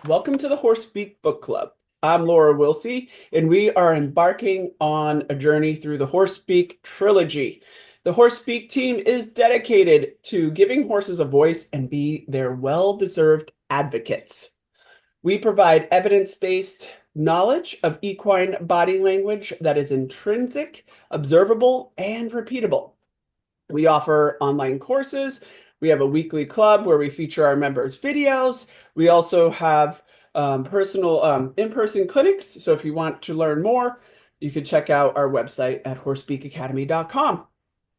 Welcome to the Horse Speak Book Club. I'm Laura Wilsey, and we are embarking on a journey through the Horse Speak Trilogy. The Horse Speak team is dedicated to giving horses a voice and be their well-deserved advocates. We provide evidence-based knowledge of equine body language that is intrinsic, observable, and repeatable. We offer online courses. We have a weekly club where we feature our members' videos. We also have personal in-person clinics. So if you want to learn more, you can check out our website at horsespeakacademy.com.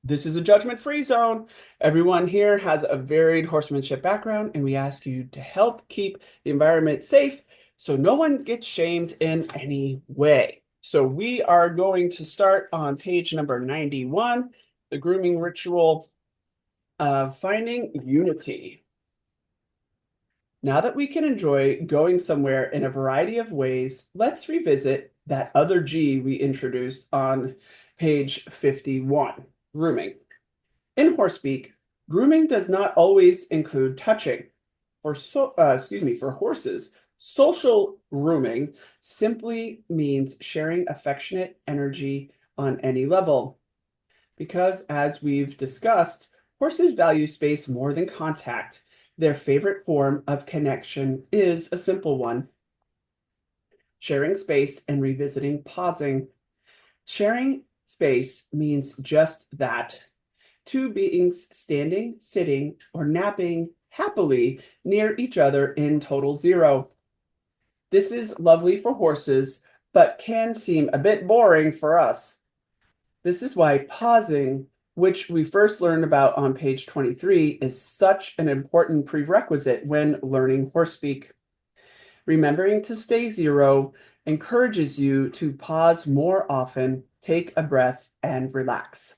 This is a judgment-free zone. Everyone here has a varied horsemanship background, and we ask you to help keep the environment safe so no one gets shamed in any way. So we are going to start on page number 91, the grooming ritual of finding unity. Now that we can enjoy going somewhere in a variety of ways, let's revisit that other G we introduced on page 51, grooming. In horsepeak, grooming does not always include touching. For horses, social grooming simply means sharing affectionate energy on any level. Because, as we've discussed, horses value space more than contact. Their favorite form of connection is a simple one: sharing space and revisiting pausing. Sharing space means just that. Two beings standing, sitting, or napping happily near each other in total zero. This is lovely for horses, but can seem a bit boring for us. This is why pausing, which we first learned about on page 23, is such an important prerequisite when learning horse speak. Remembering to stay zero encourages you to pause more often, take a breath, and relax.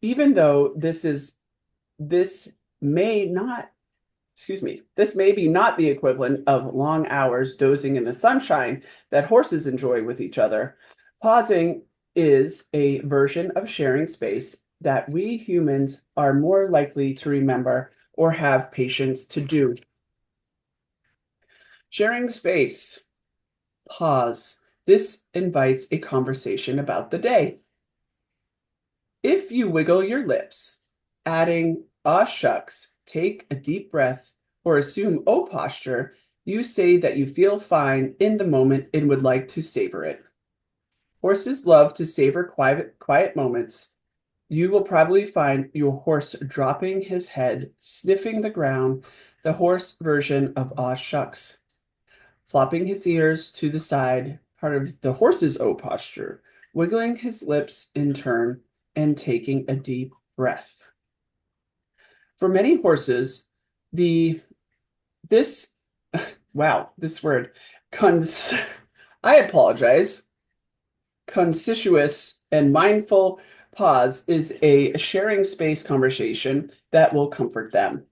Even though this may not, this may be not the equivalent of long hours dozing in the sunshine that horses enjoy with each other. Pausing is a version of sharing space that we humans are more likely to remember or have patience to do. Sharing space. Pause. This invites a conversation about the day. If you wiggle your lips, adding "ah shucks," take a deep breath, or assume O posture, you say that you feel fine in the moment and would like to savor it. Horses love to savor quiet moments. You will probably find your horse dropping his head, sniffing the ground, the horse version of "aw shucks," flopping his ears to the side, part of the horse's O posture, wiggling his lips in turn, and taking a deep breath. For many horses, this this word cons I apologize. Conscientious and mindful pause is a sharing space conversation that will comfort them.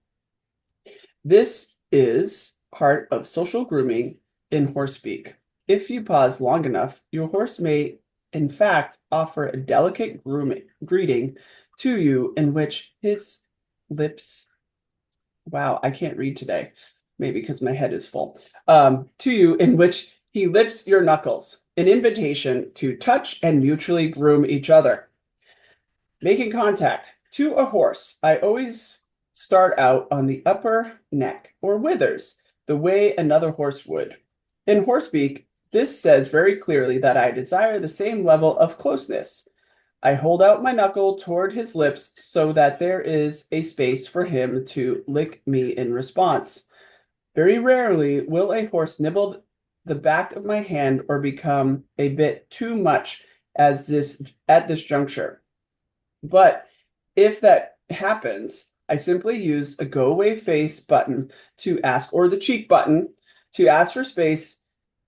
This is part of social grooming in horse speak. If you pause long enough, your horse may, in fact, offer a delicate greeting to you in which his lips, I can't read today, maybe because my head is full, to you in which he lips your knuckles, an invitation to touch and mutually groom each other. Making contact. To a horse, I always start out on the upper neck or withers, the way another horse would. In horsepeak, this says very clearly that I desire the same level of closeness. I hold out my knuckle toward his lips so that there is a space for him to lick me in response. Very rarely will a horse nibble the back of my hand or become a bit too much at this juncture. But if that happens, I simply use a go away face button to ask, or the cheek button to ask for space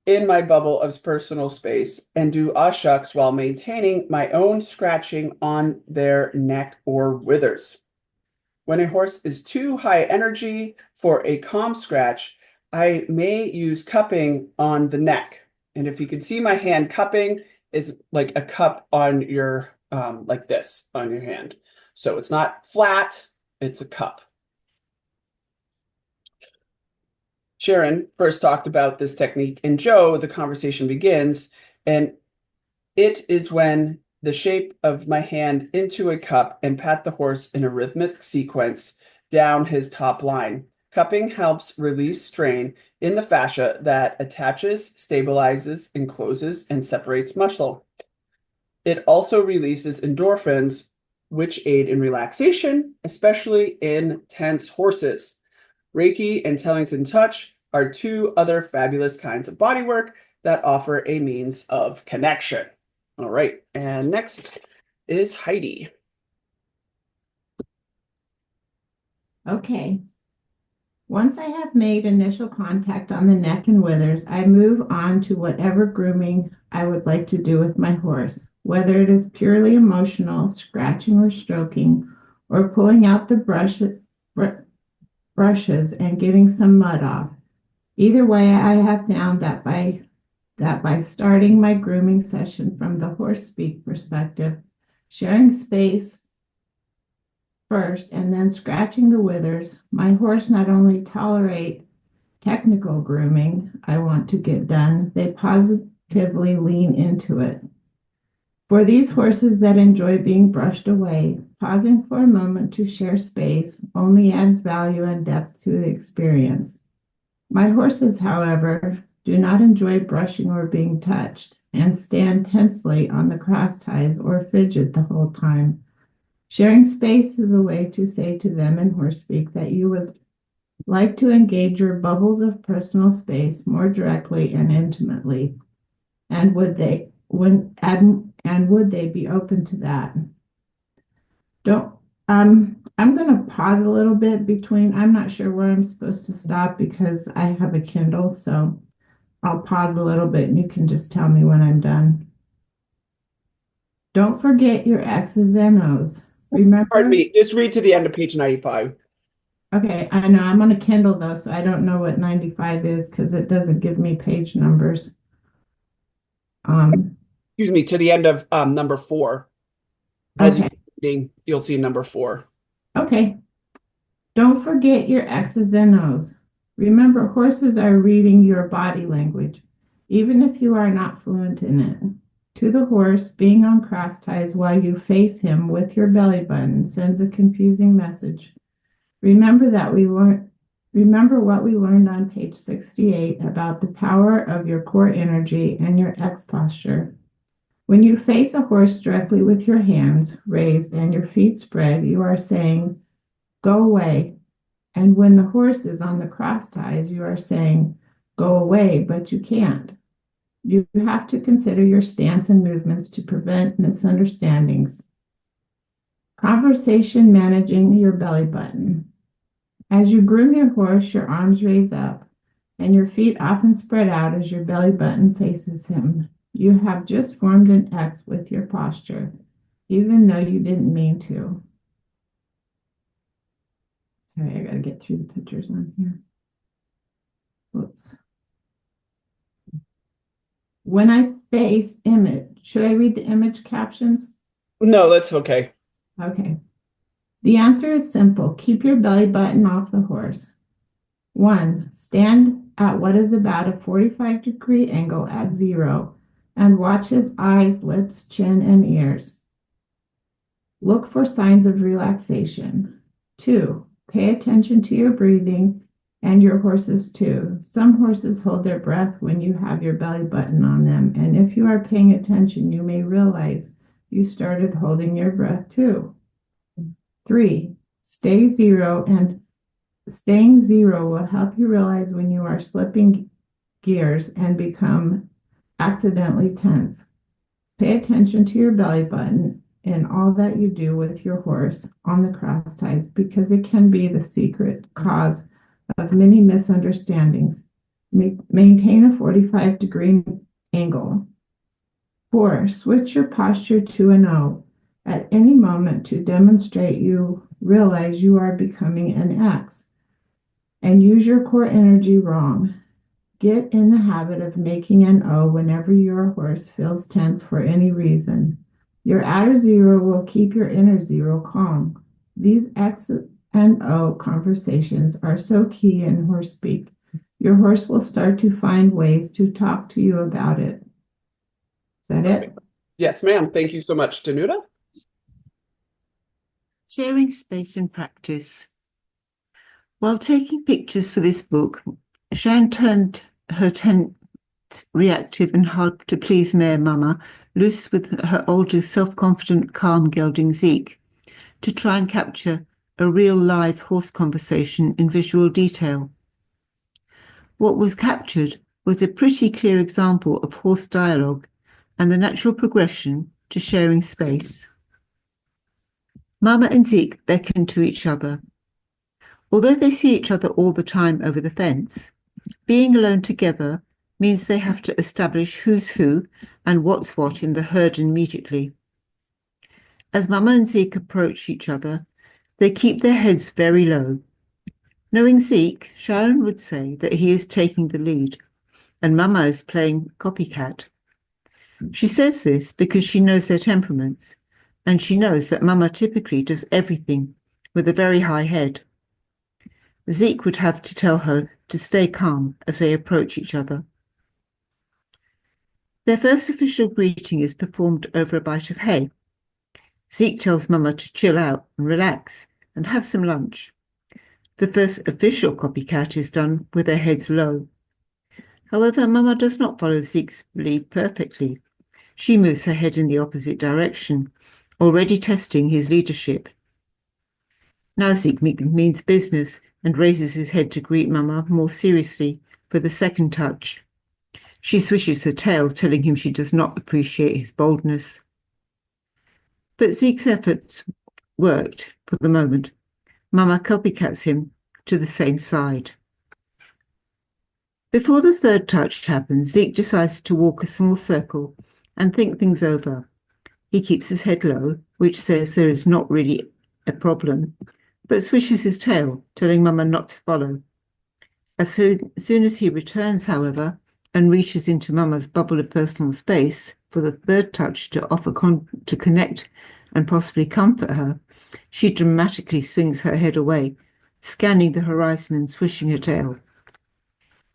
in my bubble of personal space, and do "ah shucks" while maintaining my own scratching on their neck or withers. When a horse is too high energy for a calm scratch, I may use cupping on the neck. And if you can see my hand, cupping is like a cup on your, like this on your hand. So it's not flat, it's a cup. Sharon first talked about this technique, and Joe, the conversation begins, and it is when the shape of my hand into a cup and pat the horse in a rhythmic sequence down his top line. Cupping helps release strain in the fascia that attaches, stabilizes, encloses, and separates muscle. It also releases endorphins, which aid in relaxation, especially in tense horses. Reiki and Tellington Touch are two other fabulous kinds of bodywork that offer a means of connection. All right, and next is Heidi. Okay. Once I have made initial contact on the neck and withers, I move on to whatever grooming I would like to do with my horse, whether it is purely emotional, scratching or stroking, or pulling out the brushes and getting some mud off. Either way, I have found that by starting my grooming session from the horse speak perspective, sharing space first and then scratching the withers, my horse not only tolerate technical grooming I want to get done, they positively lean into it. For these horses that enjoy being brushed away, pausing for a moment to share space only adds value and depth to the experience. My horses, however, do not enjoy brushing or being touched and stand tensely on the cross ties or fidget the whole time. Sharing space is a way to say to them in horse speak that you would like to engage your bubbles of personal space more directly and intimately. And would they be open to that? Don't I'm going to pause a little bit between. I'm not sure where I'm supposed to stop because I have a Kindle, so I'll pause a little bit and you can just tell me when I'm done. Don't forget your X's and O's. Pardon Remember? me, just read to the end of page 95. Okay, I know I'm on a Kindle though, so I don't know what 95 is because it doesn't give me page numbers. Excuse me, to the end of number 4. As you Okay, keep reading, you'll see number 4. okay. Don't forget your X's and O's. Remember, horses are reading your body language, even if you are not fluent in it. To the horse, being on cross ties while you face him with your belly button sends a confusing message. Remember what we learned on page 68 about the power of your core energy and your X posture. When you face a horse directly with your hands raised and your feet spread, you are saying, "Go away." And when the horse is on the cross ties, you are saying, "Go away," but you can't. You have to consider your stance and movements to prevent misunderstandings. Conversation managing your belly button. As you groom your horse, your arms raise up and your feet often spread out as your belly button faces him. You have just formed an X with your posture, even though you didn't mean to. Sorry, I got to get through the pictures on here. Whoops. When I face image, should I read the image captions? No, that's okay. Okay. The answer is simple. Keep your belly button off the horse. 1. Stand at what is about a 45-degree angle at 0 and watch his eyes, lips, chin, and ears. Look for signs of relaxation. 2. Pay attention to your breathing and your horses too. Some horses hold their breath when you have your belly button on them, and if you are paying attention, you may realize you started holding your breath too. 3. Staying zero will help you realize when you are slipping gears and become accidentally tense. Pay attention to your belly button in all that you do with your horse on the cross ties because it can be the secret cause of many misunderstandings. Maintain a 45-degree angle. 4. Switch your posture to an O at any moment to demonstrate you realize you are becoming an X and use your core energy wrong. Get in the habit of making an O whenever your horse feels tense for any reason. Your outer zero will keep your inner zero calm. These X and O conversations are so key in horse speak Your horse will start to find ways to talk to you about it. Is that it? Yes, ma'am. Thank you so much, Danuta. Sharing space in practice. While taking pictures for this book, Sharon turned her tense, reactive and hard to please mare Mama loose with her older, self-confident, calm gelding Zeke to try and capture a real live horse conversation in visual detail. What was captured was a pretty clear example of horse dialogue and the natural progression to sharing space. Mama and Zeke beckon to each other. Although they see each other all the time over the fence, being alone together means they have to establish who's who and what's what in the herd immediately. As Mama and Zeke approach each other, they keep their heads very low. Knowing Zeke, Sharon would say that he is taking the lead and Mama is playing copycat. She says this because she knows their temperaments, and she knows that Mama typically does everything with a very high head. Zeke would have to tell her to stay calm as they approach each other. Their first official greeting is performed over a bite of hay. Zeke tells Mama to chill out and relax and have some lunch. The first official copycat is done with their heads low. However, Mama does not follow Zeke's lead perfectly. She moves her head in the opposite direction, already testing his leadership. Now Zeke means business and raises his head to greet Mama more seriously for the second touch. She swishes her tail, telling him she does not appreciate his boldness. But Zeke's efforts worked for the moment. Mama copycats him to the same side. Before the third touch happens, Zeke decides to walk a small circle and think things over. He keeps his head low, which says there is not really a problem, but swishes his tail, telling Mama not to follow. As soon as he returns, however, and reaches into Mama's bubble of personal space for the third touch to offer to connect and possibly comfort her, she dramatically swings her head away, scanning the horizon and swishing her tail.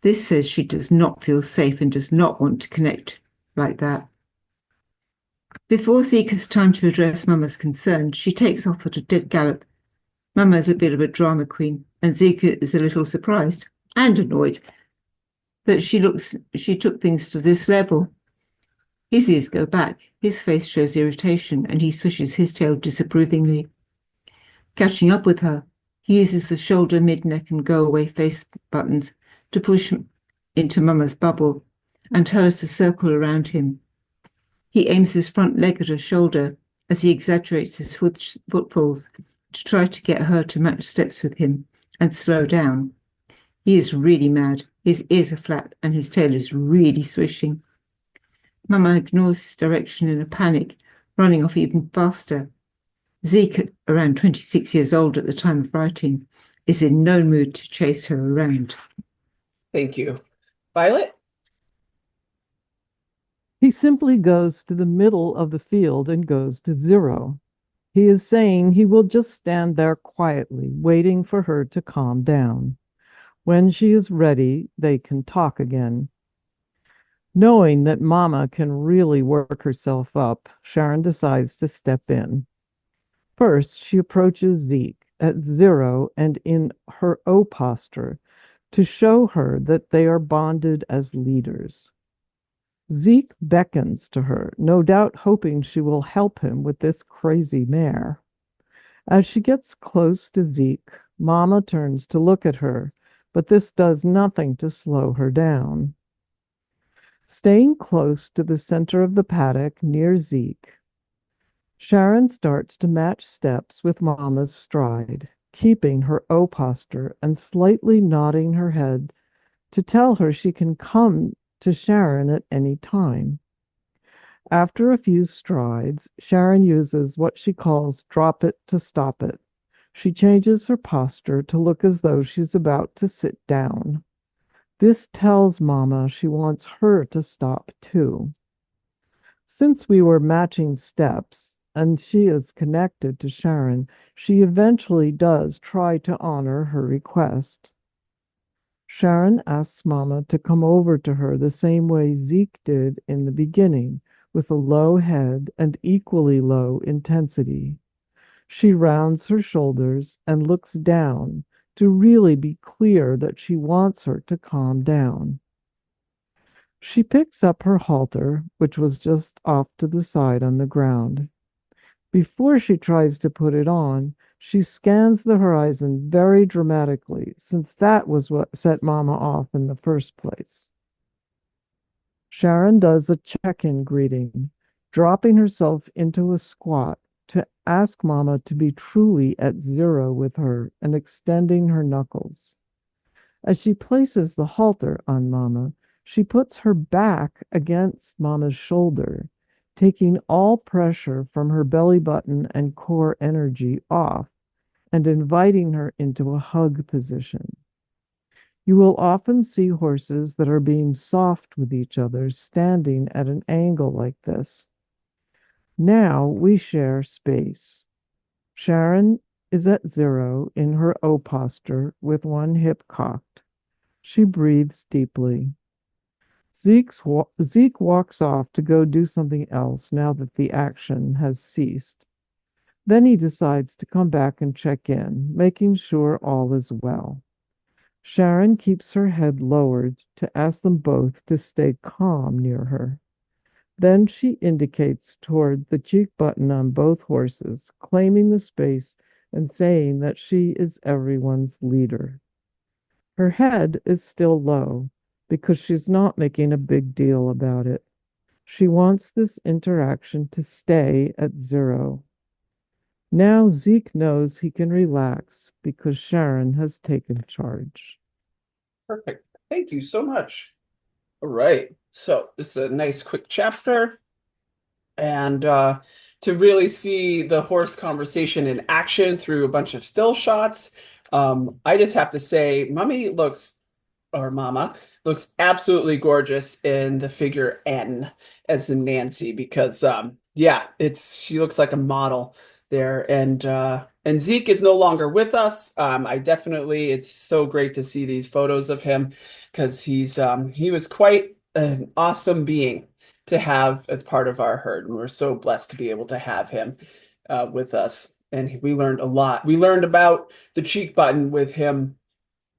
This says she does not feel safe and does not want to connect like that. Before Zeke has time to address Mama's concern, she takes off at a dead gallop. Mama is a bit of a drama queen, and Zeke is a little surprised and annoyed that she took things to this level. His ears go back, his face shows irritation, and he swishes his tail disapprovingly. Catching up with her, he uses the shoulder, mid-neck, and go-away face buttons to push into Mama's bubble and tell us to circle around him. He aims his front leg at her shoulder as he exaggerates his footfalls to try to get her to match steps with him and slow down. He is really mad. His ears are flat and his tail is really swishing. Mama ignores his direction in a panic, running off even faster. Zeke, around 26 years old at the time of writing, is in no mood to chase her around. Thank you. Violet? He simply goes to the middle of the field and goes to zero. He is saying he will just stand there quietly, waiting for her to calm down. When she is ready, they can talk again. Knowing that Mama can really work herself up, Sharon decides to step in. First, she approaches Zeke at zero and in her O posture to show her that they are bonded as leaders. Zeke beckons to her, no doubt hoping she will help him with this crazy mare. As she gets close to Zeke, Mama turns to look at her, but this does nothing to slow her down. Staying close to the center of the paddock near Zeke, Sharon starts to match steps with Mama's stride, keeping her O posture and slightly nodding her head to tell her she can come to Sharon at any time. After a few strides, Sharon uses what she calls drop it to stop it. She changes her posture to look as though she's about to sit down. This tells Mama she wants her to stop too. Since we were matching steps and she is connected to Sharon, she eventually does try to honor her request. Sharon asks Mama to come over to her the same way Zeke did in the beginning, with a low head and equally low intensity. She rounds her shoulders and looks down to really be clear that she wants her to calm down. She picks up her halter, which was just off to the side on the ground. Before she tries to put it on, she scans the horizon very dramatically, since that was what set Mama off in the first place. Sharon does a check-in greeting, dropping herself into a squat to ask Mama to be truly at zero with her and extending her knuckles. As she places the halter on Mama, she puts her back against Mama's shoulder, taking all pressure from her belly button and core energy off and inviting her into a hug position. You will often see horses that are being soft with each other standing at an angle like this. Now we share space. Sharon is at zero in her O posture with one hip cocked. She breathes deeply. Zeke walks off to go do something else now that the action has ceased. Then he decides to come back and check in, making sure all is well. Sharon keeps her head lowered to ask them both to stay calm near her. Then she indicates toward the cheek button on both horses, claiming the space and saying that she is everyone's leader. Her head is still low because she's not making a big deal about it. She wants this interaction to stay at zero. Now Zeke knows he can relax because Sharon has taken charge. Perfect. Thank you so much. All right. So this is a nice quick chapter. And to really see the horse conversation in action through a bunch of still shots, I just have to say, Mama looks absolutely gorgeous in the figure N as in Nancy because yeah, she looks like a model there. And Zeke is no longer with us. It's so great to see these photos of him because he was quite an awesome being to have as part of our herd. And we're so blessed to be able to have him with us. And we learned a lot. We learned about the cheek button with him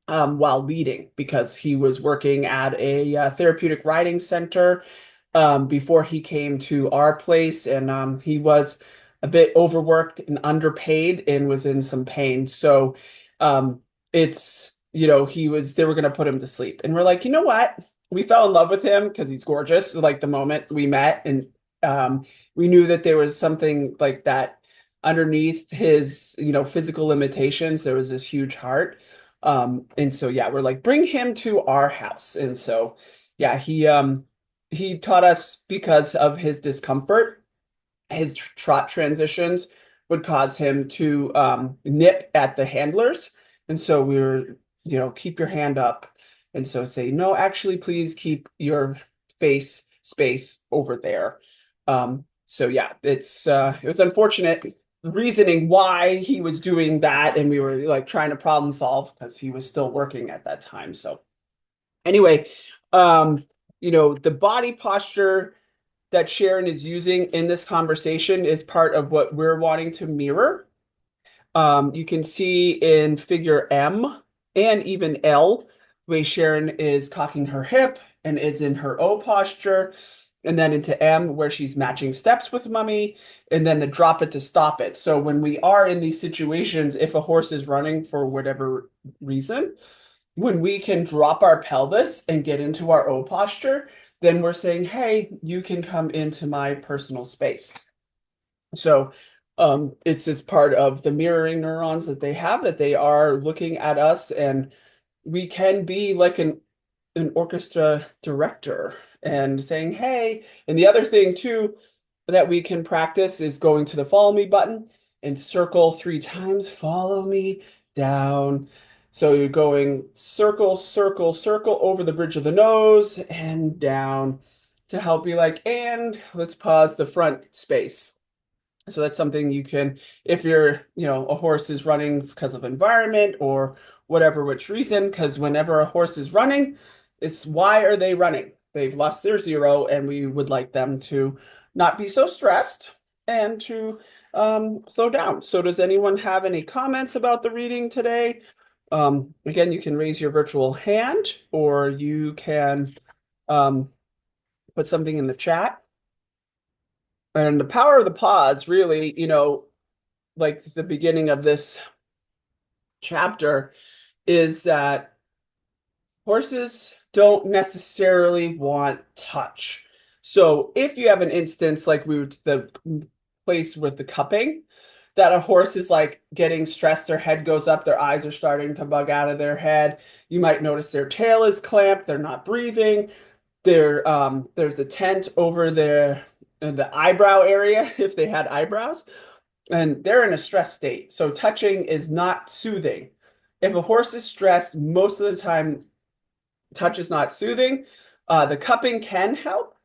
while leading because he was working at a therapeutic riding center before he came to our place, and he was a bit overworked and underpaid and was in some pain. So they were going to put him to sleep, and we're like, you know what? We fell in love with him because he's gorgeous. Like the moment we met, and we knew that there was something like that underneath his, physical limitations. There was this huge heart. And so yeah, we're like, bring him to our house. And so yeah, he taught us because of his discomfort, his trot transitions would cause him to nip at the handlers. And so we were, keep your hand up. And so say, no, actually, please keep your face space over there. So yeah, it was unfortunate reasoning why he was doing that, and we were like trying to problem solve because he was still working at that time. So anyway, the body posture that Sharon is using in this conversation is part of what we're wanting to mirror. You can see in figure M and even L, the way Sharon is cocking her hip and is in her O posture, and then into M where she's matching steps with Mummy, and then the drop it to stop it. So when we are in these situations, if a horse is running for whatever reason, when we can drop our pelvis and get into our O posture, then we're saying, hey, you can come into my personal space. So it's this part of the mirroring neurons that they have, that they are looking at us, and we can be like an orchestra director and saying, hey. And the other thing too that we can practice is going to the follow me button and circle 3 times, follow me down. So you're going circle, circle, circle over the bridge of the nose and down to help you, like, and let's pause the front space. So that's something you can, if you're, a horse is running because of environment or whatever which reason, because whenever a horse is running, it's why are they running? They've lost their zero, and we would like them to not be so stressed and to slow down. So does anyone have any comments about the reading today? Again, you can raise your virtual hand or you can um, put something in the chat. And the power of the pause, really, like the beginning of this chapter, is that horses don't necessarily want touch. So if you have an instance like the place with the cupping, that a horse is like getting stressed, their head goes up, their eyes are starting to bug out of their head. You might notice their tail is clamped, they're not breathing. There's a tent over their in the eyebrow area if they had eyebrows, and they're in a stress state. So touching is not soothing. If a horse is stressed, most of the time, touch is not soothing. The cupping can help,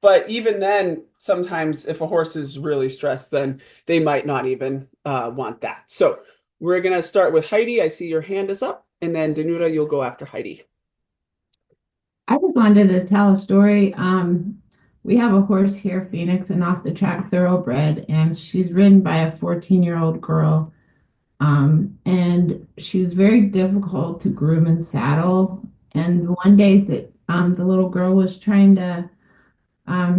but even then, sometimes if a horse is really stressed, then they might not even want that. So we're going to start with Heidi. I see your hand is up, and then Danuta, you'll go after Heidi. I just wanted to tell a story. We have a horse here, Phoenix, an off the track thoroughbred, and she's ridden by a 14-year-old girl. And she's very difficult to groom and saddle. And one day that the little girl was trying to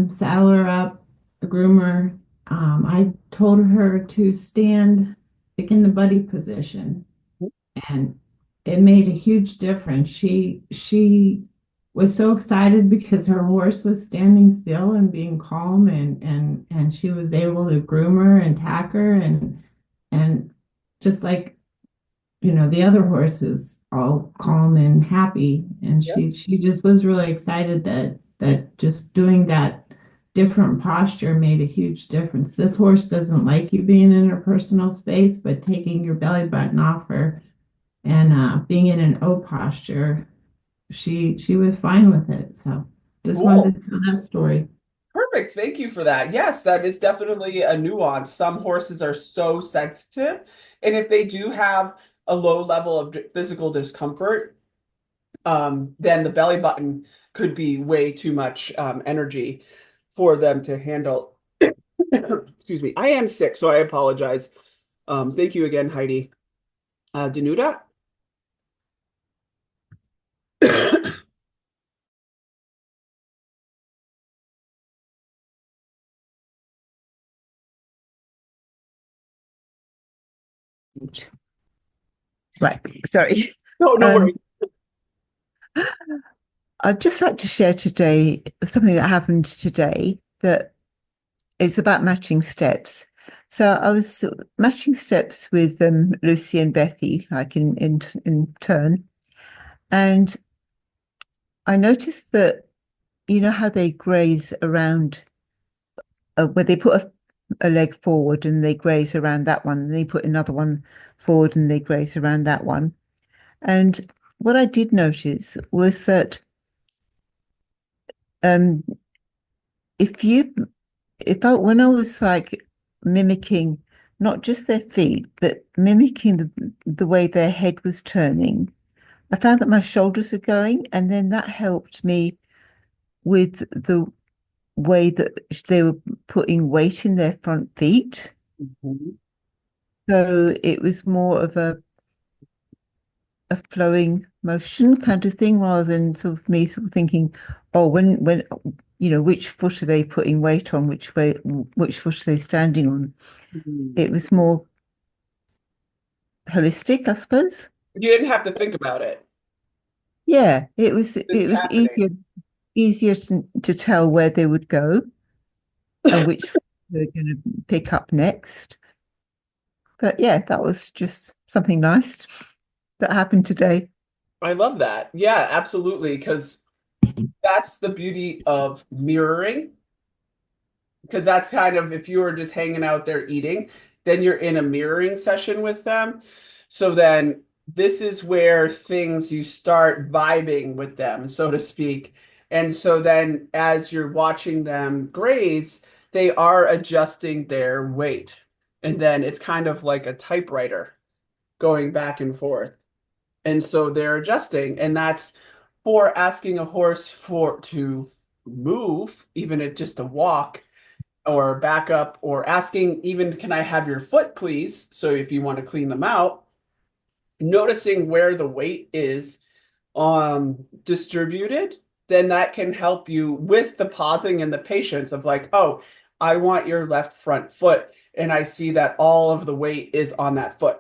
saddle her up, groom her, I told her to stand like in the buddy position, and it made a huge difference. She was so excited because her horse was standing still and being calm, and she was able to groom her and tack her, and just like the other horses all calm and happy, and Yep. she just was really excited that just doing that different posture made a huge difference. This horse doesn't like you being in her personal space, but taking your belly button off her and being in an O posture, she was fine with it. So just Cool. wanted to tell that story. Perfect. Thank you for that. Yes, that is definitely a nuance. Some horses are so sensitive, and if they do have a low level of physical discomfort, then the belly button could be way too much energy for them to handle. Excuse me. I am sick, so I apologize. Thank you again, Heidi. Danuta? Right, sorry. No, no Um, worries. I'd just like to share today something that happened today that is about matching steps. So I was matching steps with Lucy and Bethy, like in turn, and I noticed that you know how they graze around where they put a leg forward and they graze around that one, and they put another one forward and they graze around that one. And what I did notice was that um, if you if I when I was like mimicking not just their feet, but mimicking the way their head was turning, I found that my shoulders were going, and then that helped me with the way that they were putting weight in their front feet. Mhm. So it was more of a flowing motion kind of thing rather than sort of me sort of thinking, oh, when which foot are they putting weight on, which foot are they standing on? Mhm. It was more holistic, I suppose. You didn't have to think about it. Yeah, it was It's it was happening. easier to tell where they would go and which they're going to pick up next. But yeah, that was just something nice that happened today. I love that. Yeah, absolutely. Because that's the beauty of mirroring. Because that's kind of if you were just hanging out there eating, then you're in a mirroring session with them. So then this is where things you start vibing with them, so to speak. And so then as you're watching them graze, they are adjusting their weight. And then it's kind of like a typewriter going back and forth. And so they're adjusting, and that's for asking a horse for to move, even at just a walk or back up, or asking even, can I have your foot, please? So if you want to clean them out, noticing where the weight is distributed, then that can help you with the pausing and the patience of like, oh, I want your left front foot, and I see that all of the weight is on that foot.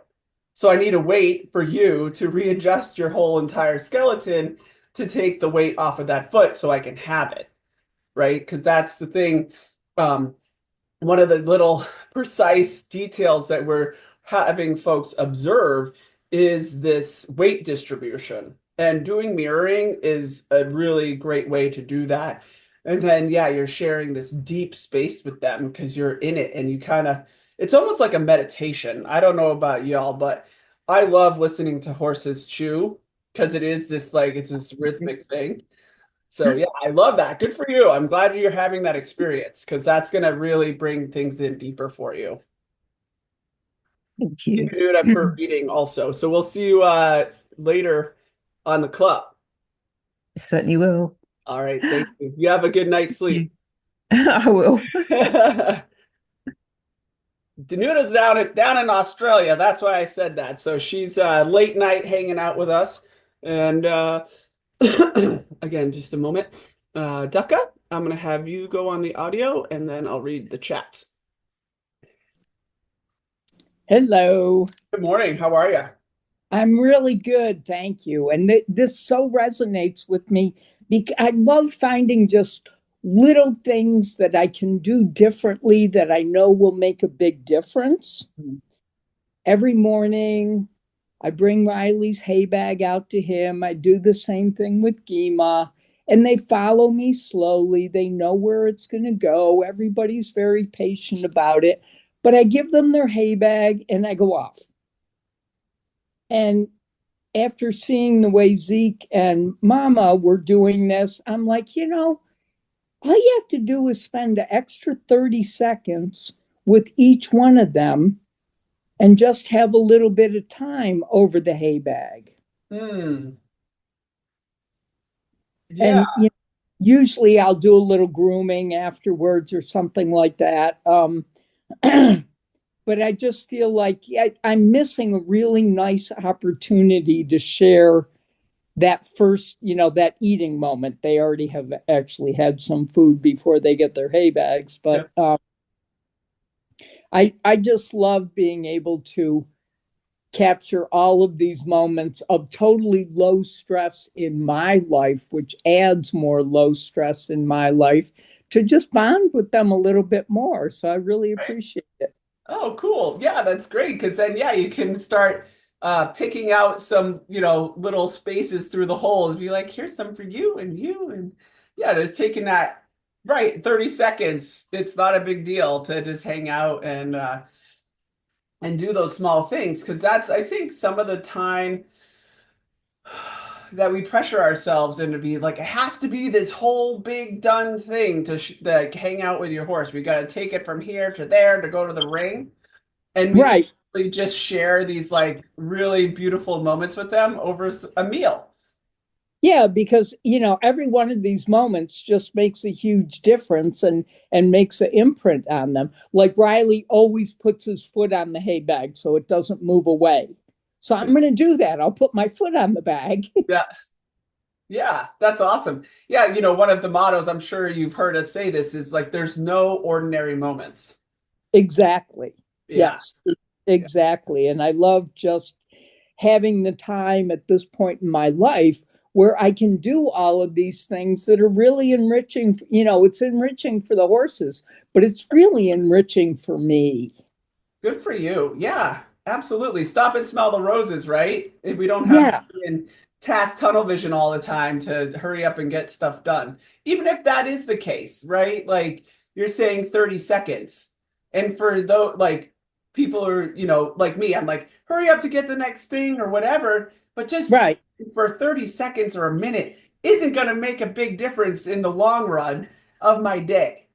So I need to wait for you to readjust your whole entire skeleton to take the weight off of that foot so I can have it, right? Because that's the thing. Um, One of the little precise details that we're having folks observe is this weight distribution. And doing mirroring is a really great way to do that. And then, yeah, you're sharing this deep space with them because you're in it, and you kind of, it's almost like a meditation. I don't know about y'all, but I love listening to horses chew because it is this like, it's this rhythmic thing. So yeah, I love that. Good for you. I'm glad you're having that experience because that's going to really bring things in deeper for you. Thank You you. can do it for reading also. So we'll see you later on the club. Certainly will. All right, thank you. You have a good night's You. sleep. I will. Danuta's down in Australia. That's why I said that. So she's late night hanging out with us. And again, just a moment. Ducka, I'm going to have you go on the audio and then I'll read the chat. Hello. Good morning. How are you? I'm really good, thank you. And this so resonates with me because I love finding just little things that I can do differently that I know will make a big difference. Every morning, I bring Riley's hay bag out to him. I do the same thing with Gima, and they follow me slowly. They know where it's going to go. Everybody's very patient about it. But I give them their hay bag and I go off. And after seeing the way Zeke and Mama were doing this, I'm like, all you have to do is spend an extra 30 seconds with each one of them and just have a little bit of time over the hay bag. Yeah. And usually I'll do a little grooming afterwards or something like that. But I just feel like I'm missing a really nice opportunity to share that first, that eating moment. They already have actually had some food before they get their hay bags, but I just love being able to capture all of these moments of totally low stress in my life, which adds more low stress in my life, to just bond with them a little bit more. So I really appreciate it. Oh, cool. Yeah, that's great. Because then, yeah, you can start picking out some, little spaces through the holes. Be like, here's some for you and you. And yeah, just taking that, right, 30 seconds. It's not a big deal to just hang out and do those small things. Because that's, I think, some of the time that we pressure ourselves into be like, it has to be this whole big done thing to like hang out with your horse. We got to take it from here to there to go to the ring. And we can Right. really just share these like really beautiful moments with them over a meal. Yeah, because every one of these moments just makes a huge difference and makes an imprint on them. Like Riley always puts his foot on the hay bag so it doesn't move away. So I'm going to do that. I'll put my foot on the bag. Yeah. Yeah, that's awesome. Yeah, one of the mottos, I'm sure you've heard us say this, is like there's no ordinary moments. Exactly. Yeah. Yes, exactly. And I love just having the time at this point in my life where I can do all of these things that are really enriching. It's enriching for the horses, but it's really enriching for me. Good for you. Yeah, absolutely. Stop and smell the roses, right? If we don't have to Yeah, be in task tunnel vision all the time to hurry up and get stuff done. Even if that is the case, right? Like you're saying 30 seconds. And for those like people are, like me, I'm like, hurry up to get the next thing or whatever. But just right. for 30 seconds or a minute isn't going to make a big difference in the long run of my day.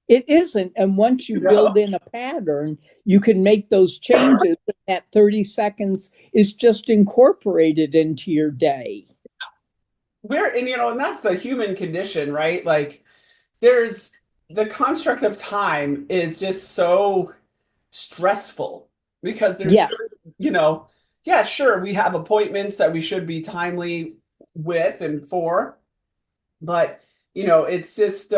It isn't. And once you build in a pattern, you can make those changes. That 30 seconds is just incorporated into your day. And that's the human condition, right? Like there's the construct of time is just so stressful because Yeah. yeah, sure, we have appointments that we should be timely with and for, but it's just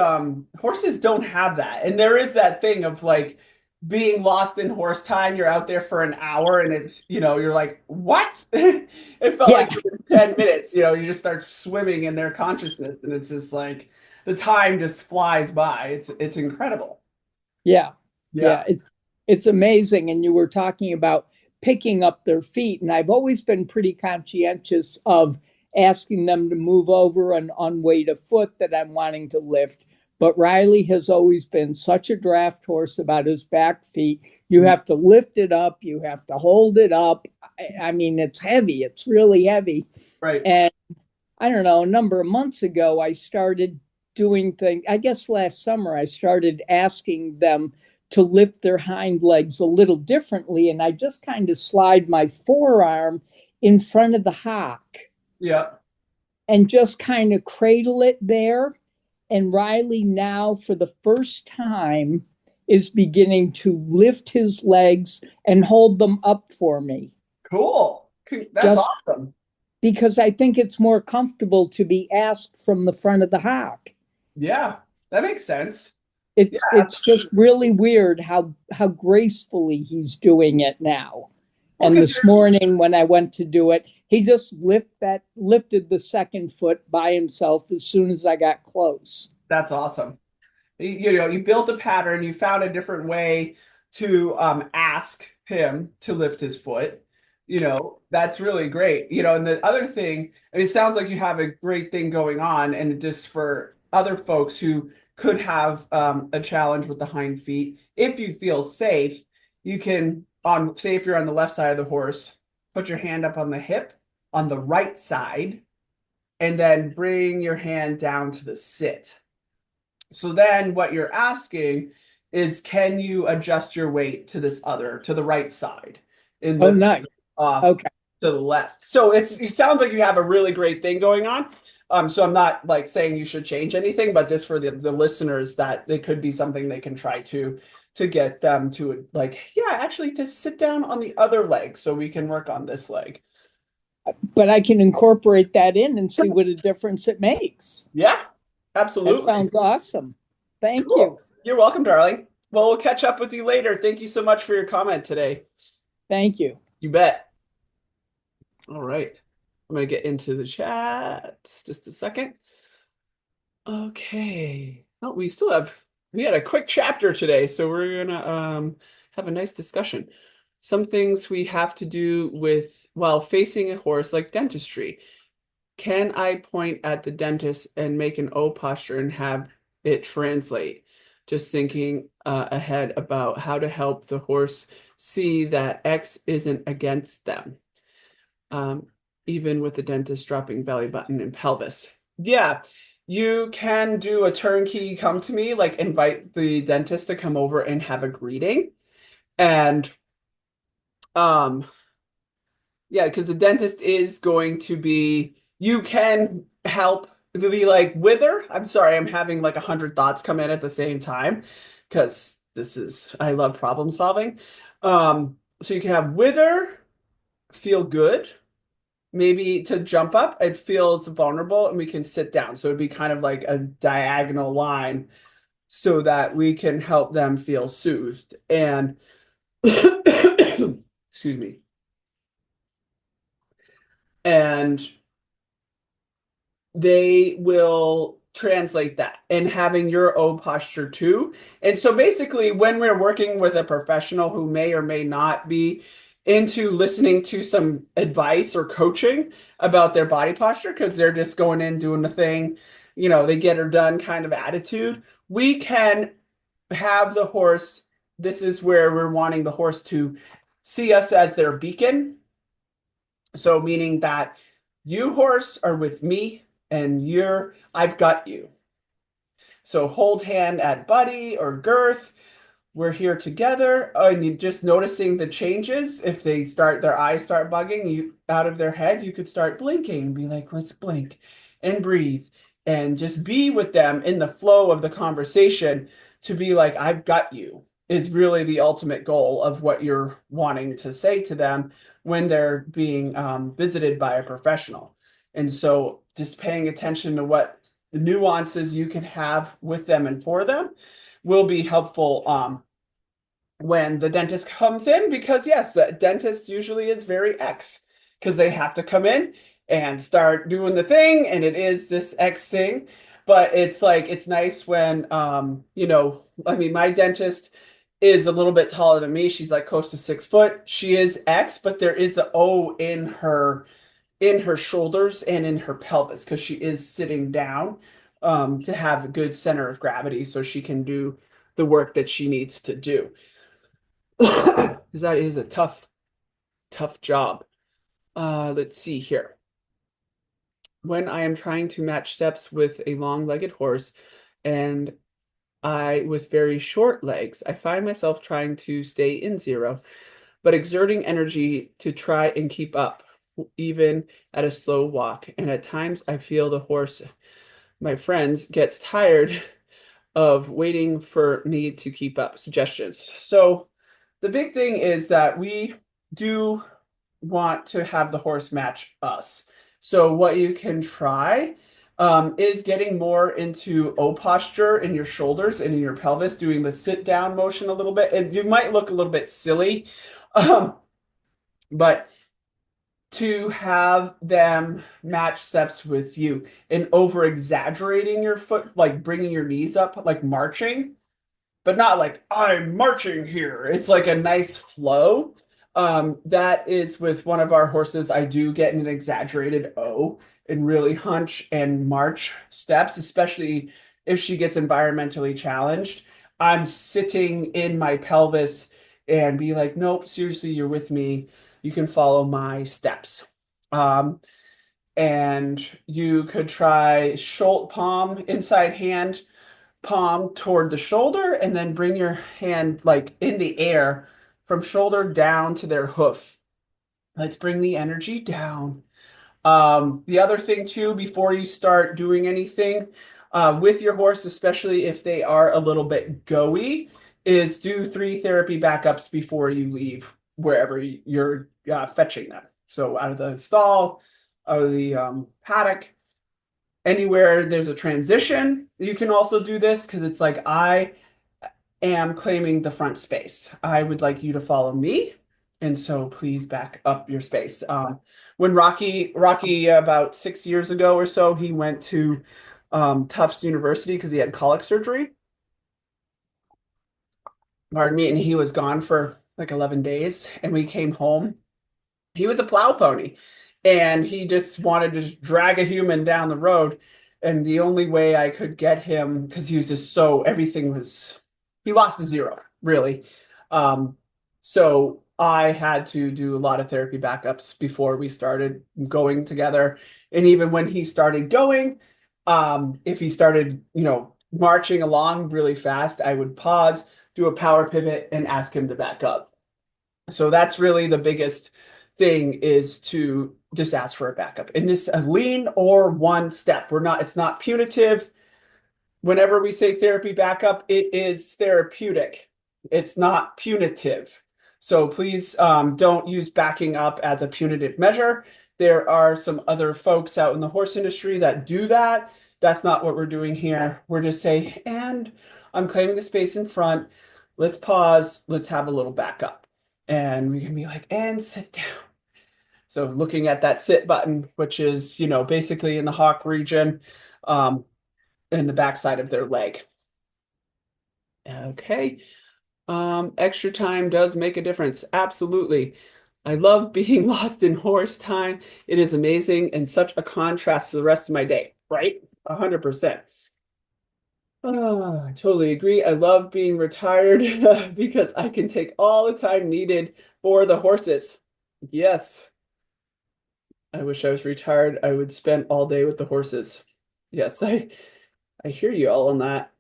horses don't have that. And there is that thing of like being lost in horse time. You're out there for an hour and you're like, what? It felt Yeah. like it was 10 minutes. You just start swimming in their consciousness and it's just like the time just flies by. It's incredible. Yeah. Yeah. Yeah. It's amazing. And you were talking about picking up their feet. And I've always been pretty conscientious of asking them to move over and unweight a foot that I'm wanting to lift. But Riley has always been such a draft horse about his back feet. You have to lift it up, you have to hold it up. I mean, it's heavy, it's really heavy. Right. And I don't know, a number of months ago, I started doing things. I guess last summer, I started asking them to lift their hind legs a little differently. And I just kind of slide my forearm in front of the hock. Yeah. And just kind of cradle it there. And Riley now, for the first time, is beginning to lift his legs and hold them up for me. Cool. That's just awesome. Because I think it's more comfortable to be asked from the front of the hock. Yeah, that makes sense. It's just really weird how gracefully he's doing it now. Well, And this morning when I went to do it, he just lifted the second foot by himself as soon as I got close. That's awesome. You built a pattern, you found a different way to ask him to lift his foot. That's really great. And the other thing, and it sounds like you have a great thing going on, and just for other folks who could have a challenge with the hind feet, if you feel safe, you can, say if you're on the left side of the horse, put your hand up on the hip on the right side, and then bring your hand down to the sit. So then what you're asking is, can you adjust your weight to the right side? Oh, nice. Off Okay. to the left. So it sounds like you have a really great thing going on. So I'm not like saying you should change anything, but just for the listeners, that it could be something they can try to get them to actually to sit down on the other leg so we can work on this leg. But I can incorporate that in and see what a difference it makes. Yeah, absolutely. That sounds awesome. Thank Cool. you. You're welcome, darling. Well, we'll catch up with you later. Thank you so much for your comment today. Thank you. You bet. All right. I'm going to get into the chat. Just a second. Okay. Oh, we had a quick chapter today, so we're going to have a nice discussion. Some things we have to do while facing a horse, like dentistry. Can I point at the dentist and make an O posture and have it translate? Just thinking ahead about how to help the horse see that X isn't against them. Even with the dentist dropping belly button and pelvis. Yeah, you can do a turnkey come to me, like invite the dentist to come over and have a greeting. And yeah, because the dentist is going to be, you can help to be like wither. I'm sorry, I'm having like 100 thoughts come in at the same time because I love problem solving. So you can have wither, feel good, maybe to jump up, it feels vulnerable, and we can sit down. So it'd be kind of like a diagonal line so that we can help them feel soothed. And excuse me. And they will translate that and having your O posture too. And so basically, when we're working with a professional who may or may not be into listening to some advice or coaching about their body posture, because they're just going in doing the thing, they get her done kind of attitude, we can have the horse. This is where we're wanting the horse to see us as their beacon. So meaning that you, horse, are with me and I've got you. So hold hand at buddy or girth. We're here together. And you just noticing the changes. If they start, their eyes start bugging you out of their head, you could start blinking and be like, let's blink and breathe and just be with them in the flow of the conversation to be like, I've got you, is really the ultimate goal of what you're wanting to say to them when they're being visited by a professional. And so just paying attention to what the nuances you can have with them and for them will be helpful when the dentist comes in, because yes, the dentist usually is very X because they have to come in and start doing the thing, and it is this X thing. But it's like, it's nice when you know, I mean, my dentist is a little bit taller than me. She's like close to 6 foot. She is X, but there is an O in her shoulders and in her pelvis because she is sitting down to have a good center of gravity so she can do the work that she needs to do. Because that is a tough job. Let's see here. When I am trying to match steps with a long-legged horse and I with very short legs, I find myself trying to stay in zero, but exerting energy to try and keep up, even at a slow walk. And at times I feel the horse, my friends, gets tired of waiting for me to keep up. Suggestions. So the big thing is that we do want to have the horse match us. So what you can try is getting more into O posture in your shoulders and in your pelvis, doing the sit down motion a little bit. And you might look a little bit silly, but to have them match steps with you and over exaggerating your foot, like bringing your knees up, like marching, but not like I'm marching here. It's like a nice flow. That is with one of our horses. I do get an exaggerated O and really hunch and march steps, especially if she gets environmentally challenged. I'm sitting in my pelvis and be like, nope, seriously, you're with me. You can follow my steps. And you could try shoulder palm, inside hand palm toward the shoulder, and then bring your hand like in the air from shoulder down to their hoof. Let's bring the energy down. The other thing too, before you start doing anything with your horse, especially if they are a little bit go-y, is do 3 therapy backups before you leave wherever you're fetching them. So out of the stall, out of the paddock, anywhere there's a transition, you can also do this because it's like, I am claiming the front space. I would like you to follow me. And so please back up your space. When Rocky about 6 years ago or so, he went to Tufts University because he had colic surgery. Pardon me, and he was gone for like 11 days. And we came home. He was a plow pony and he just wanted to drag a human down the road. And the only way I could get him, because he was just so, everything was, he lost to zero, really. So I had to do a lot of therapy backups before we started going together. And even when he started going, if he started, you know, marching along really fast, I would pause, do a power pivot, and ask him to back up. So that's really the biggest thing, is to just ask for a backup. And this a lean or one step. It's not punitive. Whenever we say therapy backup, it is therapeutic. It's not punitive. So please don't use backing up as a punitive measure. There are some other folks out in the horse industry that do that. That's not what we're doing here. We're just saying, and I'm claiming the space in front. Let's pause. Let's have a little backup. And we can be like, and sit down. So looking at that sit button, which is, you know, basically in the hock region, in the backside of their leg. Okay. Extra time does make a difference. Absolutely. I love being lost in horse time. It is amazing and such a contrast to the rest of my day, right? 100%. I totally agree. I love being retired because I can take all the time needed for the horses. Yes. I wish I was retired. I would spend all day with the horses. Yes, I hear you all on that.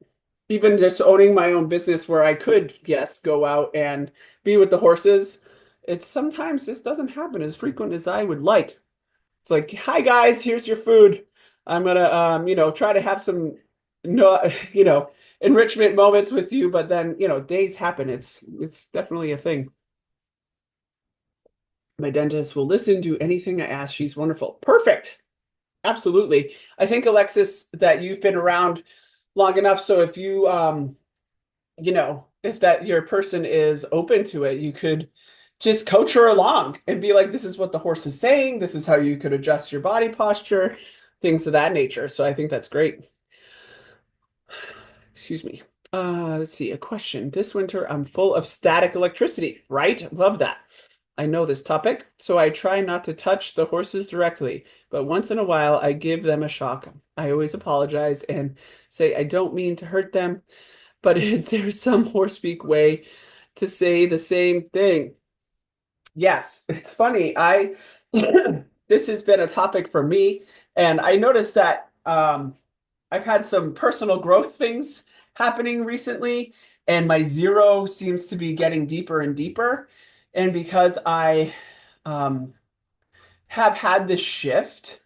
Even just owning my own business where I could, yes, go out and be with the horses, it sometimes just doesn't happen as frequent as I would like. It's like, hi guys, here's your food. I'm gonna try to have some no enrichment moments with you, but then, days happen. It's definitely a thing. My dentist will listen to anything I ask. She's wonderful. Perfect. Absolutely. I think Alexis that you've been around long enough so if you if that your person is open to it, you could just coach her along and be like, this is what the horse is saying, this is how you could adjust your body posture, things of that nature. So I think that's great. Excuse me. Let's see, a question. This winter I'm full of static electricity, right? Love that. I know this topic, so I try not to touch the horses directly, but once in a while I give them a shock. I always apologize and say I don't mean to hurt them, but is there some horse speak way to say the same thing? Yes, it's funny. I this has been a topic for me, and I noticed that I've had some personal growth things happening recently, and my zero seems to be getting deeper and deeper. And because I um, have had this shift,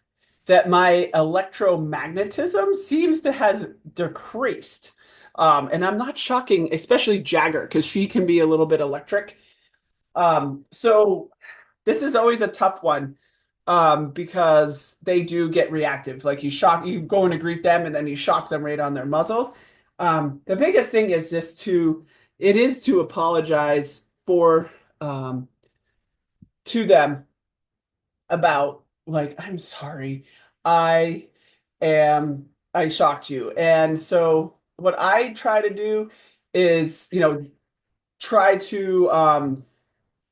that my electromagnetism seems to has decreased. And I'm not shocking, especially Jagger, because she can be a little bit electric. So this is always a tough one because they do get reactive. Like you go in to greet them and then you shock them right on their muzzle. The biggest thing is it is to apologize um, to them about like, I'm sorry, I I shocked you. And so what I try to do is, try to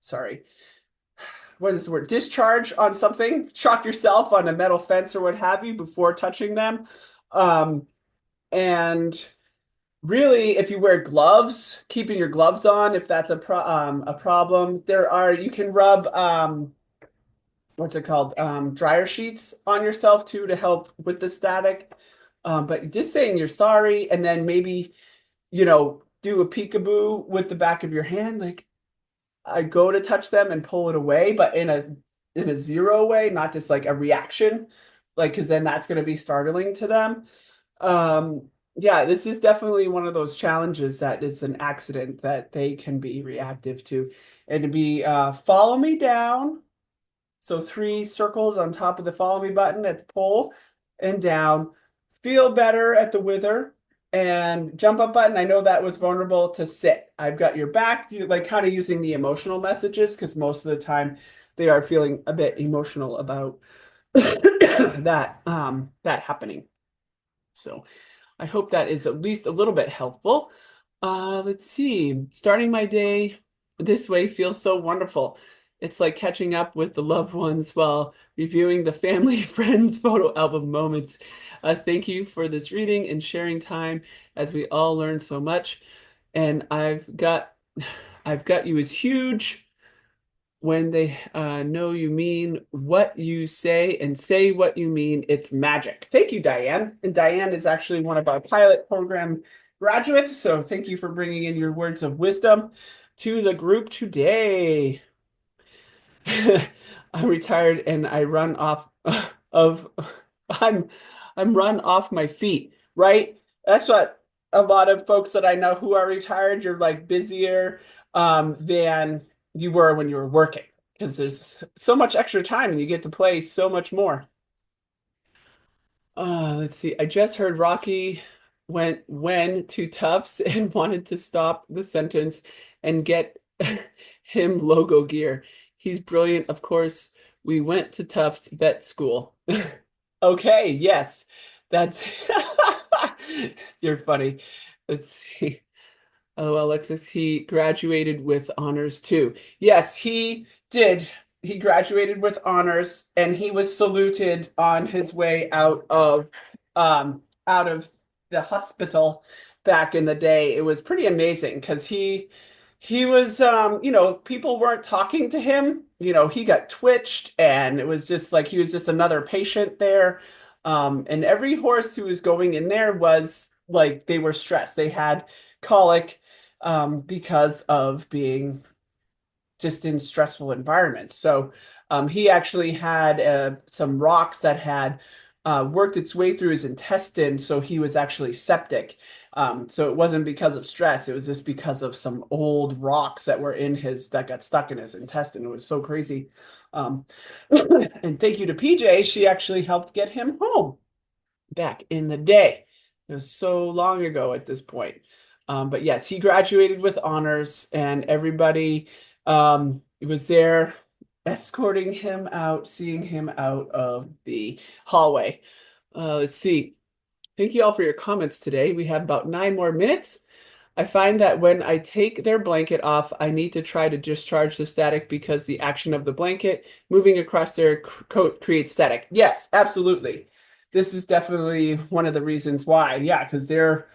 sorry, what is the word? Discharge on something, shock yourself on a metal fence or what have you before touching them. Um, and really, if you wear gloves, keeping your gloves on, if that's a problem, you can rub what's it called? Dryer sheets on yourself too to help with the static. But just saying you're sorry and then maybe, do a peekaboo with the back of your hand. Like I go to touch them and pull it away, but in a zero way, not just like a reaction, like because then that's going to be startling to them. Um, yeah, this is definitely one of those challenges that is an accident that they can be reactive to, and to be follow me down. So 3 circles on top of the follow me button at the pole and down. Feel better at the wither and jump up button. I know that was vulnerable to sit. I've got your back, like kind of using the emotional messages because most of the time they are feeling a bit emotional about that happening. So I hope that is at least a little bit helpful. Let's see. Starting my day this way feels so wonderful. It's like catching up with the loved ones while reviewing the family friends photo album moments. Thank you for this reading and sharing time as we all learn so much. And I've got you as huge when they know you mean what you say and say what you mean. It's magic. Thank you, Diane. And Diane is actually one of our pilot program graduates. So thank you for bringing in your words of wisdom to the group today. I'm retired and I run off of I'm I'm run off my feet, right? That's what a lot of folks that I know who are retired, you're like busier than you were when you were working because there's so much extra time and you get to play so much more. Let's see. I just heard Rocky went when to Tufts and wanted to stop the sentence and get him logo gear. He's brilliant. Of course, we went to Tufts vet school. Okay, yes. That's you're funny. Let's see. Oh, Alexis, he graduated with honors too. Yes, he did. He graduated with honors and he was saluted on his way out of the hospital back in the day. It was pretty amazing because he was people weren't talking to him. He got twitched and it was just like he was just another patient there. And every horse who was going in there was like they were stressed. They had colic because of being just in stressful environments. So he actually had some rocks that had worked its way through his intestine, so he was actually septic. So it wasn't because of stress; it was just because of some old rocks that were in his that got stuck in his intestine. It was so crazy. Um, and thank you to PJ, she actually helped get him home back in the day. It was so long ago at this point. But yes, he graduated with honors, and everybody was there escorting him out, seeing him out of the hallway. Let's see. Thank you all for your comments today. We have about 9 more minutes. I find that when I take their blanket off, I need to try to discharge the static because the action of the blanket moving across their coat creates static. Yes, absolutely. This is definitely one of the reasons why. Yeah, because they're,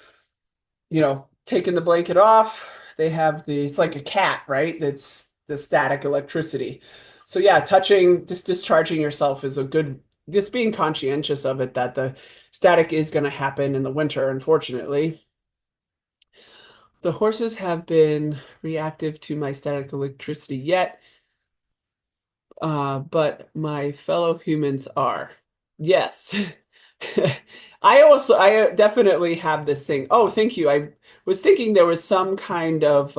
taking the blanket off. They have it's like a cat, right? That's the static electricity. So yeah, just discharging yourself is just being conscientious of it, that the static is going to happen in the winter, unfortunately. The horses have been reactive to my static electricity yet, but my fellow humans are. Yes. I definitely have this thing. Oh, thank you. I was thinking there was some kind of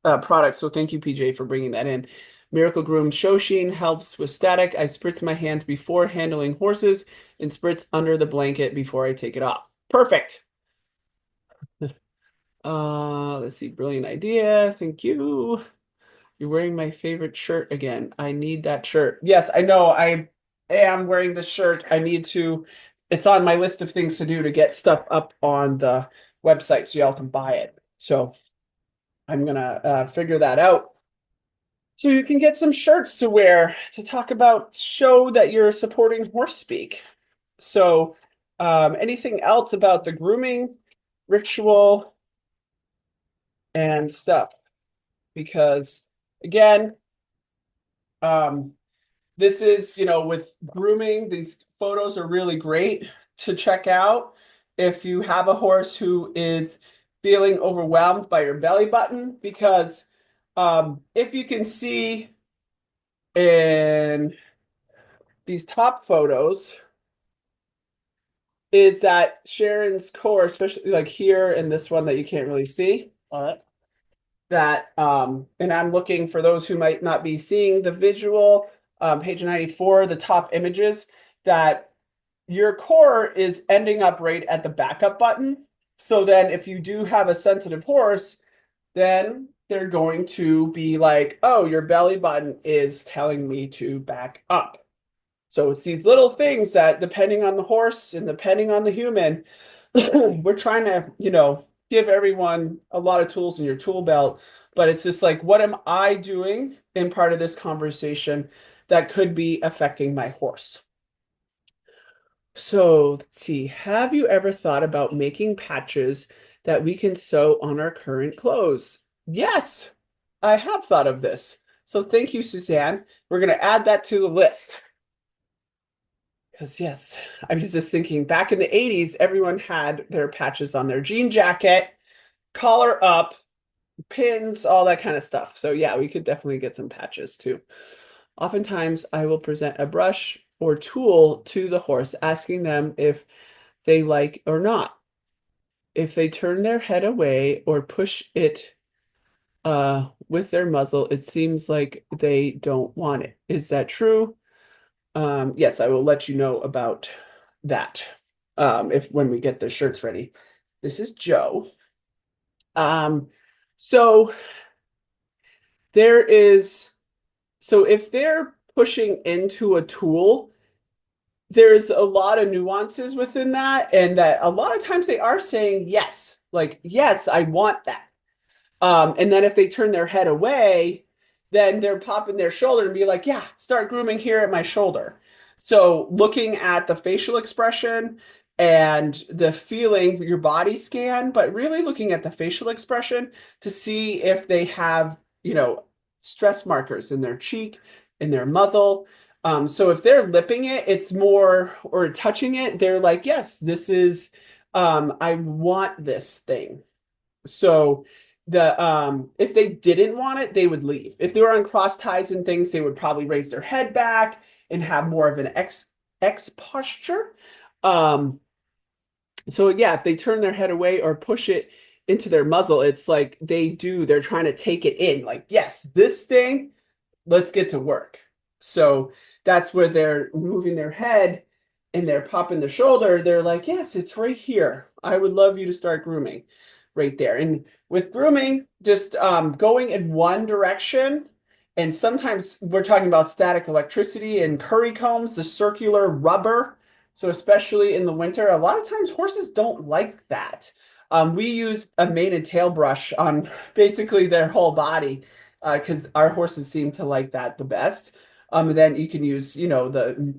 product, so thank you, PJ, for bringing that in. Miracle Groom Shoshin helps with static. I spritz my hands before handling horses and spritz under the blanket before I take it off. Perfect. Let's see. Brilliant idea. Thank you. You're wearing my favorite shirt again. I need that shirt. Yes, I know. I am wearing the shirt. It's on my list of things to do to get stuff up on the website so y'all can buy it. So I'm gonna figure that out. So you can get some shirts to wear to talk about, show that you're supporting Horse Speak. So anything else about the grooming ritual and stuff? Because again, this is, with grooming, these photos are really great to check out if you have a horse who is feeling overwhelmed by your belly button, because if you can see in these top photos, is that Sharon's core, especially like here in this one that you can't really see. All right. That and I'm looking for those who might not be seeing the visual, page 94, the top images, that your core is ending up right at the backup button. So then if you do have a sensitive horse, then they're going to be like, oh, your belly button is telling me to back up. So it's these little things that, depending on the horse and depending on the human, we're trying to, give everyone a lot of tools in your tool belt. But it's just like, what am I doing in part of this conversation that could be affecting my horse? So let's see. Have you ever thought about making patches that we can sew on our current clothes? Yes, I have thought of this. So thank you, Suzanne. We're going to add that to the list. Because yes, I was just thinking back in the 80s, everyone had their patches on their jean jacket, collar up, pins, all that kind of stuff. So yeah, we could definitely get some patches too. Oftentimes I will present a brush or tool to the horse, asking them if they like or not. If they turn their head away or push it with their muzzle, it seems like they don't want it. Is that true? Yes, I will let you know about that when we get the shirts ready. This is Joe. So if they're pushing into a tool, there's a lot of nuances within that, and that a lot of times they are saying yes, like, yes, I want that. And then if they turn their head away, then they're popping their shoulder and be like, yeah, start grooming here at my shoulder. So looking at the facial expression and the feeling, your body scan, but really looking at the facial expression to see if they have, stress markers in their cheek, in their muzzle. So if they're lipping it, it's more, or touching it, they're like, yes, this is, I want this thing. So if they didn't want it, they would leave. If they were on cross ties and things, they would probably raise their head back and have more of an X posture. Um, so yeah, if they turn their head away or push it into their muzzle, it's like they're trying to take it in. Like, yes, this thing, let's get to work. So that's where they're moving their head and they're popping the shoulder. They're like, yes, it's right here. I would love you to start grooming right there. And with grooming, just going in one direction. And sometimes we're talking about static electricity and curry combs, the circular rubber. So especially in the winter, a lot of times horses don't like that. We use a mane and tail brush on basically their whole body because our horses seem to like that the best. And then you can use, the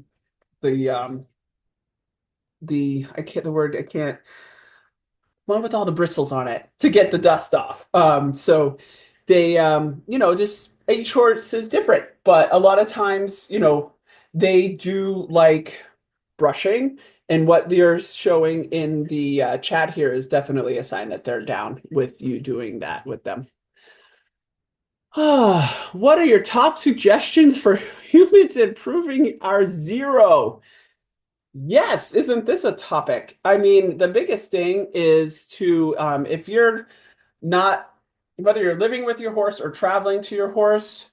I can't one with all the bristles on it to get the dust off. So they just each horse is different, but a lot of times, they do like brushing. And what they're showing in the chat here is definitely a sign that they're down with you doing that with them. What are your top suggestions for humans improving our zero? Yes, isn't this a topic? I mean, the biggest thing is to, if you're not, whether you're living with your horse or traveling to your horse,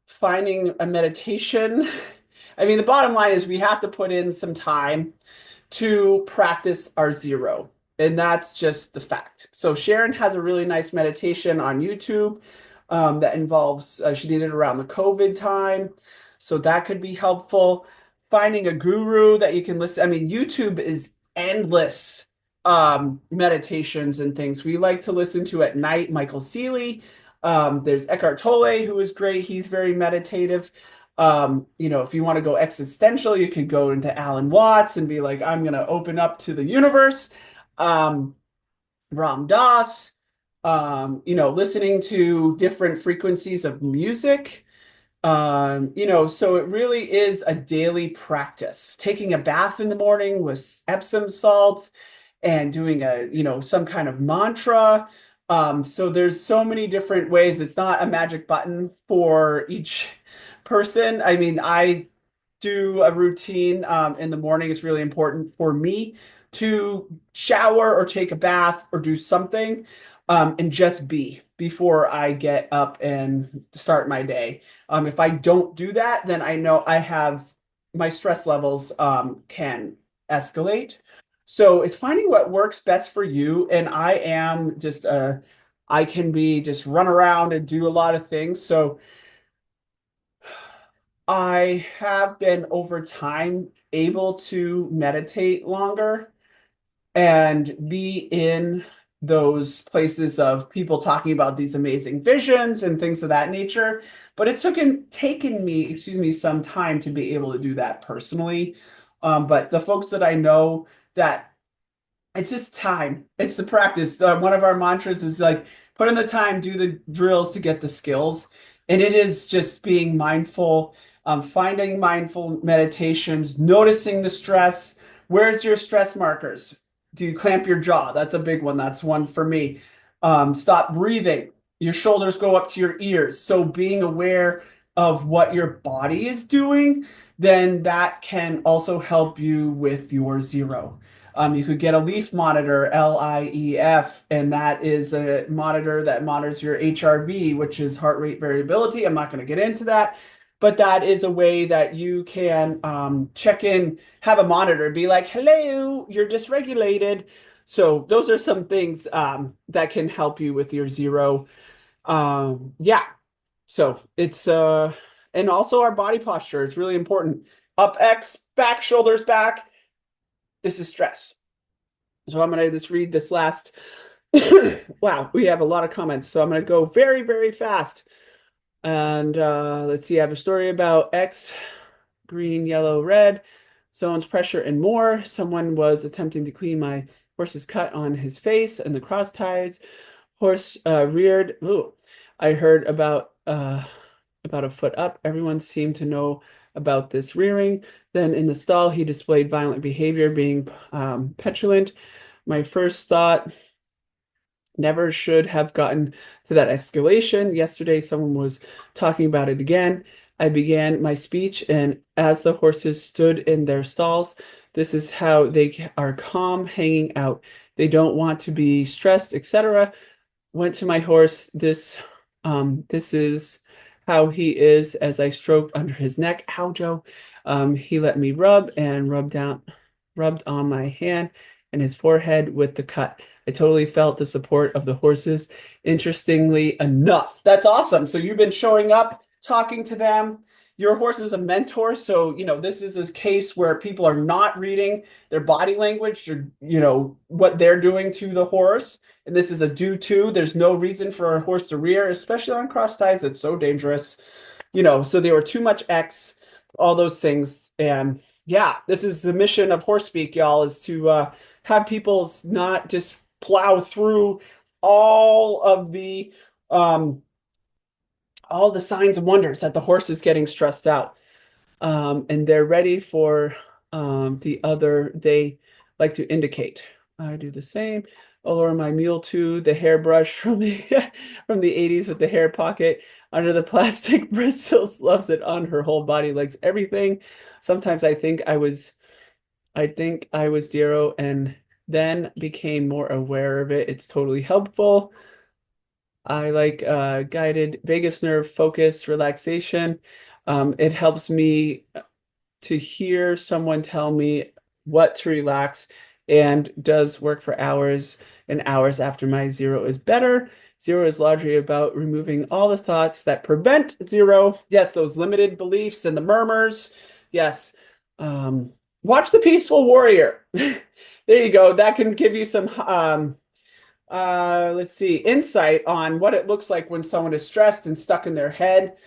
finding a meditation. I mean, the bottom line is we have to put in some time to practice our zero. And that's just the fact. So Sharon has a really nice meditation on YouTube that involves, she did it around the COVID time. So that could be helpful. Finding a guru that you can listen. I mean, YouTube is endless meditations and things. We like to listen to at night, Michael Seeley. There's Eckhart Tolle, who is great. He's very meditative. If you want to go existential, you could go into Alan Watts and be like, I'm going to open up to the universe. Ram Dass, listening to different frequencies of music. So it really is a daily practice. Taking a bath in the morning with Epsom salt and doing some kind of mantra. So there's so many different ways. It's not a magic button for each person. I mean, I do a routine in the morning. It's really important for me to shower or take a bath or do something and just be before I get up and start my day. If I don't do that, then I know my stress levels can escalate. So it's finding what works best for you. And I can be just run around and do a lot of things. So I have been over time able to meditate longer and be in those places of people talking about these amazing visions and things of that nature. But it's taken me, some time to be able to do that personally. But the folks that I know that it's just time. It's the practice. One of our mantras is like, put in the time, do the drills to get the skills. And it is just being mindful, finding mindful meditations, noticing the stress. Where's your stress markers? Do you clamp your jaw? That's a big one. That's one for me. Stop breathing. Your shoulders go up to your ears. So being aware of what your body is doing, then that can also help you with your zero. You could get a Leaf monitor, LIEF, and that is a monitor that monitors your HRV, which is heart rate variability. I'm not going to get into that, but that is a way that you can check in, have a monitor, be like, hello, you're dysregulated. So those are some things that can help you with your zero. Yeah. So it's and also our body posture is really important. Up X, back, shoulders back. This is stress. So I'm going to just read this last. Wow, we have a lot of comments. So I'm going to go very, very fast. And let's see, I have a story about X, green, yellow, red, someone's pressure and more. Someone was attempting to clean my horse's cut on his face and the cross ties. Horse reared. Ooh, I heard about about a foot up. Everyone seemed to know about this rearing. Then in the stall, he displayed violent behavior, being petulant. My first thought, never should have gotten to that escalation. Yesterday, someone was talking about it again. I began my speech, and as the horses stood in their stalls, this is how they are calm, hanging out. They don't want to be stressed, etc. Went to my horse. This is how he is as I stroked under his neck. Ow, Joe. He let me rub and rubbed on my hand and his forehead with the cut. I totally felt the support of the horses. Interestingly enough, that's awesome. So you've been showing up, talking to them. Your horse is a mentor. So, this is a case where people are not reading their body language or, what they're doing to the horse. And this is a due to. There's no reason for a horse to rear, especially on cross ties. It's so dangerous. So they were too much X, all those things. And yeah, this is the mission of Horse Speak, y'all, is to have people not just plow through all of the signs and wonders that the horse is getting stressed out. And they're ready for they like to indicate. I do the same. I'll lower my mule to the hairbrush from the from the 80s with the hair pocket under the plastic bristles, loves it on her whole body, likes everything. Sometimes I think I was zero and then became more aware of it. It's totally helpful. I like guided vagus nerve focus relaxation. It helps me to hear someone tell me what to relax and does work for hours and hours after my zero is better. Zero is largely about removing all the thoughts that prevent zero. Yes, those limited beliefs and the murmurs. Yes. Watch The Peaceful Warrior. There you go. That can give you some let's see, insight on what it looks like when someone is stressed and stuck in their head.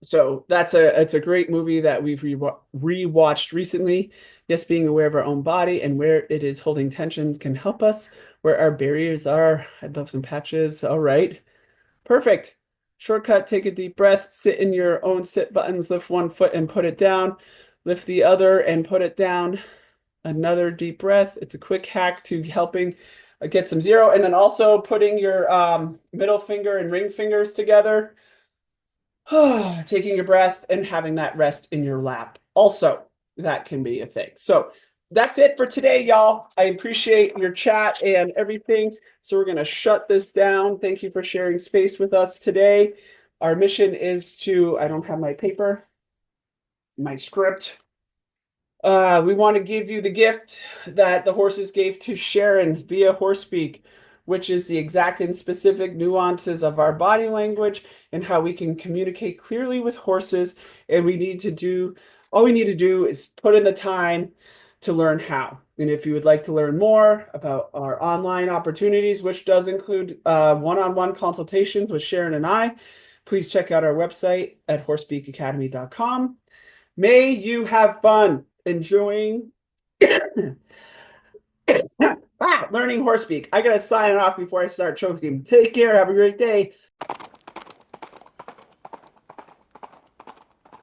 So it's a great movie that we've rewatched recently. Yes, being aware of our own body and where it is holding tensions can help us, where our barriers are. I'd love some patches. All right. Perfect. Shortcut, take a deep breath, sit in your own sit buttons, lift one foot and put it down, lift the other and put it down. Another deep breath. It's a quick hack to helping get some zero. And then also putting your middle finger and ring fingers together. Taking a breath and having that rest in your lap. Also, that can be a thing. So that's it for today, y'all. I appreciate your chat and everything. So we're going to shut this down. Thank you for sharing space with us today. Our mission is to, I don't have my paper, my script. We want to give you the gift that the horses gave to Sharon via Horse Speak, which is the exact and specific nuances of our body language and how we can communicate clearly with horses. And all we need to do is put in the time to learn how. And if you would like to learn more about our online opportunities, which does include one-on-one consultations with Sharon and I, please check out our website at horsespeakacademy.com. May you have fun enjoying learning horse speak. I gotta sign off before I start choking. Take care. Have a great day.